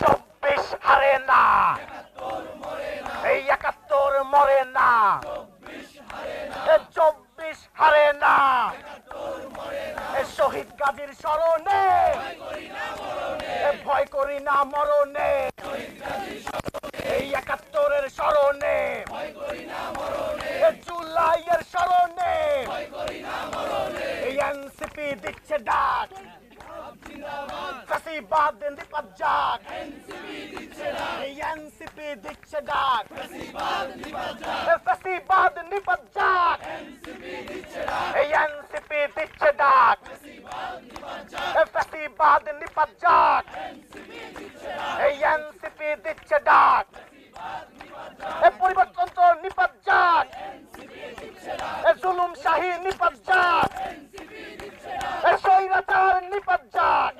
চব্বিশ হারে না, এই ৭১ মরে না, 24 হারে না, শহীদ গাজীর স্মরণে ভয় করি না মরণে, এই ৭১-এর স্মরণে, জুলাইয়ের স্মরণে, এই এনসিপি দিচ্ছে ডাক, ফ্যাসিবাদ নিপাত যাক, এই এনসিপি দিচ্ছে ডাক, ফ্যাসিবাদ নিপাত যাক, এই এনসিপি দিচ্ছে ডাক, ফ্যাসিবাদ নিপাত যাক, এই এনসিপি দিচ্ছে ডাক, পরিবর্তন নিপাত যাক, জুলুম শাহী নিপাত যাক, স্বৈরাচার নিপাত যাক,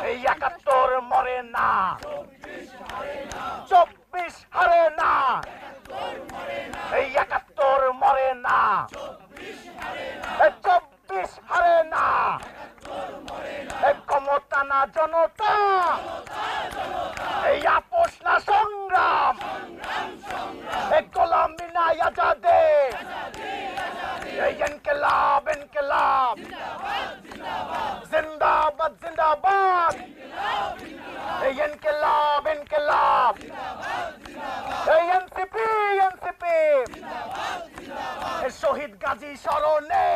এই ৭১ মরে না, 24 হারে না, এই ৭১ মরে না, 24 হারে না, ক্ষমতা না জনতা, এই আপোষ না সংগ্রাম, গোলামি না আজাদে, এই ইনকিলাব ইনকিলাব, জিন্দাবাদ জিন্দাবাদ, এই ইনকিলাব ইনকিলাব, এই এনসিপি এনসিপি, শহীদ গাজী স্মরণে,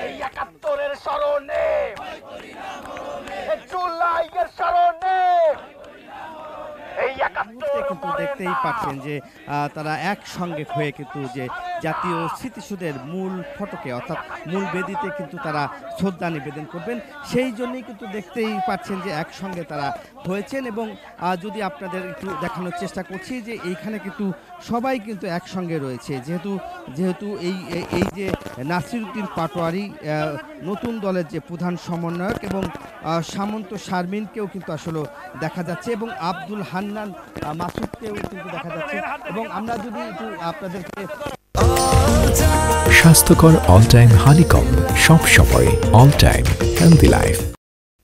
এই ৭১-এর স্মরণে, জুলাইয়ের স্মরণে, এই ৭১ কিন্তু দেখতেই পাচ্ছেন যে তারা একসঙ্গে হয়ে কিন্তু যে জাতীয় স্মৃতিসৌধের মূল ফটকে অর্থাৎ মূল বেদিতে কিন্তু তারা শ্রদ্ধা নিবেদন করবেন, সেই জন্যই কিন্তু দেখতেই পাচ্ছেন যে একসঙ্গে তারা হয়েছেন। এবং যদি আপনাদের একটু দেখানোর চেষ্টা করছি যে এইখানে কিন্তু সবাই কিন্তু একসঙ্গে রয়েছে, যেহেতু এই যে নাসিরউদ্দিন পাটোয়ারি নতুন দলের যে প্রধান সমন্বয়ক এবং সামন্ত শারমিনকেও কিন্তু আসলে দেখা যাচ্ছে এবং আব্দুল হান্নান মাসুদকেও কিন্তু দেখা যাচ্ছে। এবং আমরা যদি একটু আপনাদেরকে স্বাস্থ্যকর অল টাইম হানিকম, সব সময় অল টাইম হেলদি লাইফ,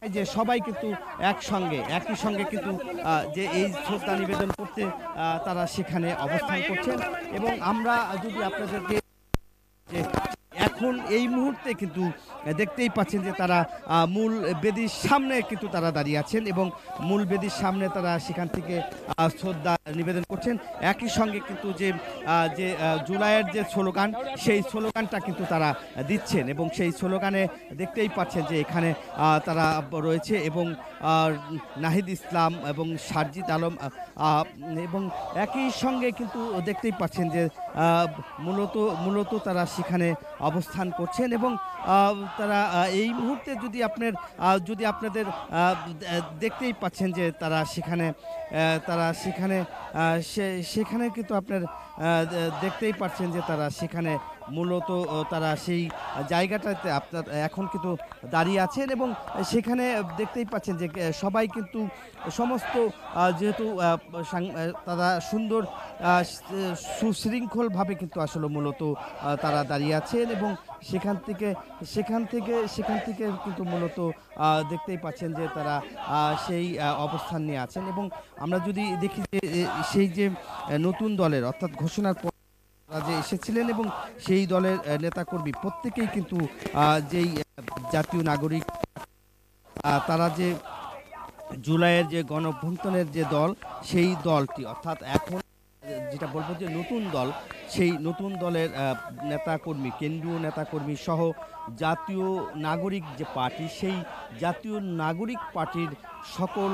যে সবাই কিন্তু একসঙ্গে একই সঙ্গে কিন্তু যে এই শ্রদ্ধা নিবেদন করতে তারা সেখানে অবস্থান করছেন। এবং আমরা যদি আপনাদেরকে এখন এই মুহূর্তে কিন্তু দেখতেই পাচ্ছেন যে তারা মূল বেদির সামনে কিন্তু তারা দাঁড়িয়ে আছেন এবং মূল বেদির সামনে তারা সেখান থেকে শ্রদ্ধা নিবেদন করছেন। একই সঙ্গে কিন্তু যে জুলাইয়ের যে স্লোগান, সেই স্লোগানটা কিন্তু তারা দিচ্ছেন এবং সেই স্লোগানে দেখতেই পাচ্ছেন যে এখানে তারা রয়েছে এবং নাহিদ ইসলাম এবং সারজিদ আলম এবং একই সঙ্গে কিন্তু দেখতেই পাচ্ছেন যে মূলত তারা সেখানে অবস্থান করছেন এবং তারা এই মুহূর্তে যদি আপনাদের দেখতেই পাচ্ছেন যে তারা সেখানে কিন্তু আপনার দেখতেই পাচ্ছেন যে তারা সেখানে মূলত তারা সেই জায়গাটাতে আপনার এখন কিন্তু দাঁড়িয়ে আছেন এবং সেখানে দেখতেই পাচ্ছেন যে সবাই কিন্তু সমস্ত যেহেতু তারা সুন্দর সুশৃঙ্খলভাবে কিন্তু আসলে মূলত তারা দাঁড়িয়ে আছেন এবং সেখান থেকে কিন্তু মূলত দেখতেই পাচ্ছেন যে তারা সেই অবস্থান নিয়ে আছেন। এবং আমরা যদি দেখি যে সেই যে নতুন দলের অর্থাৎ ঘোষণার পর যে এসেছিলেন এবং সেই দলের নেতাকর্মী প্রত্যেকেই কিন্তু যেই জাতীয় নাগরিক তারা যে জুলাইয়ের যে গণঅভ্যুত্থানের যে দল, সেই দলটি অর্থাৎ এখন যেটা বলবো যে নতুন দল, সেই নতুন দলের নেতাকর্মী, কেন্দ্রীয় নেতাকর্মী সহ জাতীয় নাগরিক যে পার্টি, সেই জাতীয় নাগরিক পার্টির সকল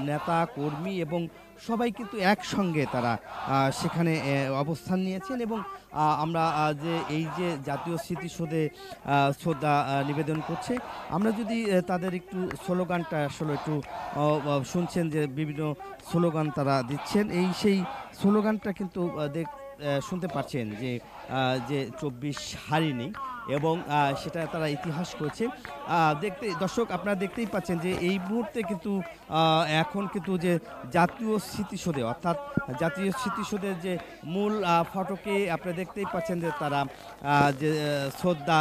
নেতা কর্মী এবং সবাই কিন্তু একসঙ্গে তারা সেখানে অবস্থান নিয়েছেন এবং আমরা এই যে জাতীয় স্মৃতিসৌধে শ্রদ্ধা নিবেদন করছে, আমরা যদি তাদের একটু স্লোগানটা আসলে একটু শুনছেন যে বিভিন্ন স্লোগান তারা দিচ্ছেন, সেই স্লোগানটা কিন্তু শুনতে পাচ্ছেন যে 24 হারিনি, এবং সেটা তারা ইতিহাস করছে। দর্শক আপনারা দেখতেই পাচ্ছেন যে এই মুহূর্তে কিন্তু এখন কিন্তু যে জাতীয় স্মৃতিসৌধে অর্থাৎ জাতীয় স্মৃতিসৌধের যে মূল ফটকে আপনারা দেখতেই পাচ্ছেন যে তারা যে শ্রদ্ধা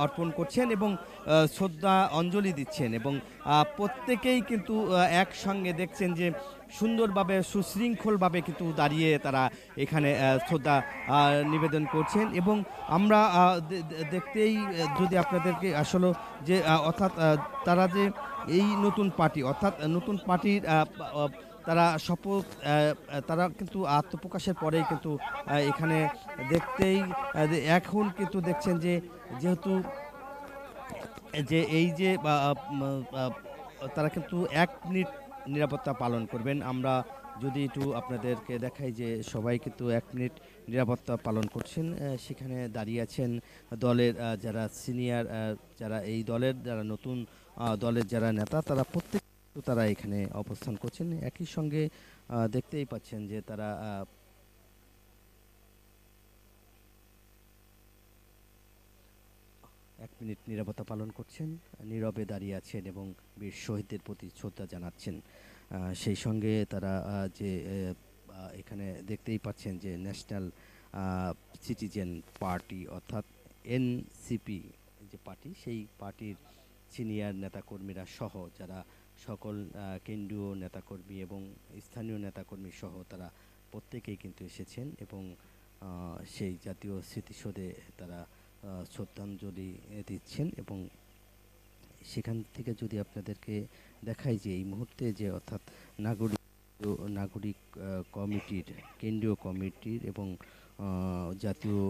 অর্পণ করছেন এবং শ্রদ্ধা অঞ্জলি দিচ্ছেন এবং প্রত্যেকেই কিন্তু একসঙ্গে দেখছেন যে সুন্দরভাবে সুশৃঙ্খলভাবে কিন্তু দাঁড়িয়ে তারা এখানে শ্রদ্ধা নিবেদন করছেন এবং আমরা দেখতেই যদি আপনাদেরকে আসলে যে অর্থাৎ তারা যে এই নতুন পার্টি অর্থাৎ নতুন পার্টির তারা শপথ তারা কিন্তু আত্মপ্রকাশের পরেই কিন্তু এখানে দেখতেই এখন কিন্তু দেখছেন যে যেহেতু যে এই যে তারা কিন্তু 1 মিনিট নিরাপত্তা পালন করবেন। আমরা যদি একটু আপনাদেরকে দেখাই যে সবাই কিন্তু 1 মিনিট নিরাপত্তা পালন করছেন। সেখানে দাঁড়িয়ে আছেন দলের যারা সিনিয়র যারা এই দলের যারা নতুন দলের যারা নেতা তারা প্রত্যেক তারা এখানে অবস্থান করছেন। একই সঙ্গে দেখতেই পাচ্ছেন যে তারা 1 মিনিট নিরাপত্তা পালন করছেন, নীরবে দাঁড়িয়ে আছেন এবং বীর শহীদদের প্রতি শ্রদ্ধা জানাচ্ছেন। সেই সঙ্গে তারা যে এখানে দেখতেই পাচ্ছেন যে ন্যাশনাল সিটিজেন পার্টি অর্থাৎ এনসিপি যে পার্টি সেই পার্টির সিনিয়র নেতাকর্মীরা সহ যারা সকল কেন্দ্রীয় নেতাকর্মী এবং স্থানীয় নেতাকর্মী সহ তারা প্রত্যেকেই কিন্তু এসেছেন এবং সেই জাতীয় স্মৃতিসৌধে তারা শ্রদ্ধাঞ্জলি দিচ্ছেন এবং সেখান থেকে যদি আপনাদেরকে দেখাই যে এই মুহূর্তে যে অর্থাৎ নাগরিক কমিটির কেন্দ্রীয় কমিটির এবং জাতীয়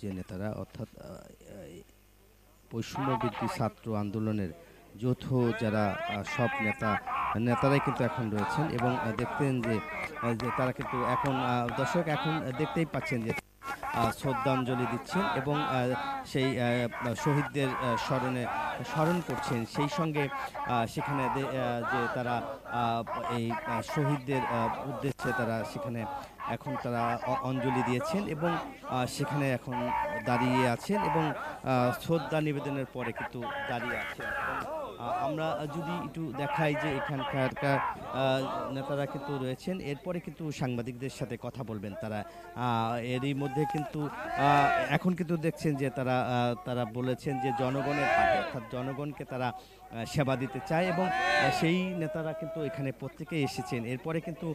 যে নেতারা অর্থাৎ বৈষম্যবিরোধী ছাত্র আন্দোলনের যৌথ যারা সব নেতারাই কিন্তু এখন রয়েছেন এবং দেখতেন যে তারা কিন্তু এখন দর্শক এখন দেখতেই পাচ্ছেন যে শ্রদ্ধাঞ্জলি দিচ্ছেন এবং সেই শহীদদের স্মরণ করছেন। সেই সঙ্গে সেখানে যে তারা এই শহীদদের উদ্দেশ্যে তারা সেখানে এখন তারা অঞ্জলি দিয়েছেন এবং সেখানে এখন দাঁড়িয়ে আছেন এবং শ্রদ্ধা নিবেদনের পরে কিন্তু দাঁড়িয়ে আছেন। আমরা যদি একটু দেখাই যে এখানকার নেতারা কিন্তু রয়েছেন, এরপরে কিন্তু সাংবাদিকদের সাথে কথা বলবেন তারা। এরই মধ্যে কিন্তু এখন কিন্তু দেখছেন যে তারা বলেছেন যে জনগণের পার্টি অর্থাৎ জনগণকে তারা সেবা দিতে চায় এবং সেই নেতারা কিন্তু এখানে প্রত্যেকেই এসেছেন। এরপরে কিন্তু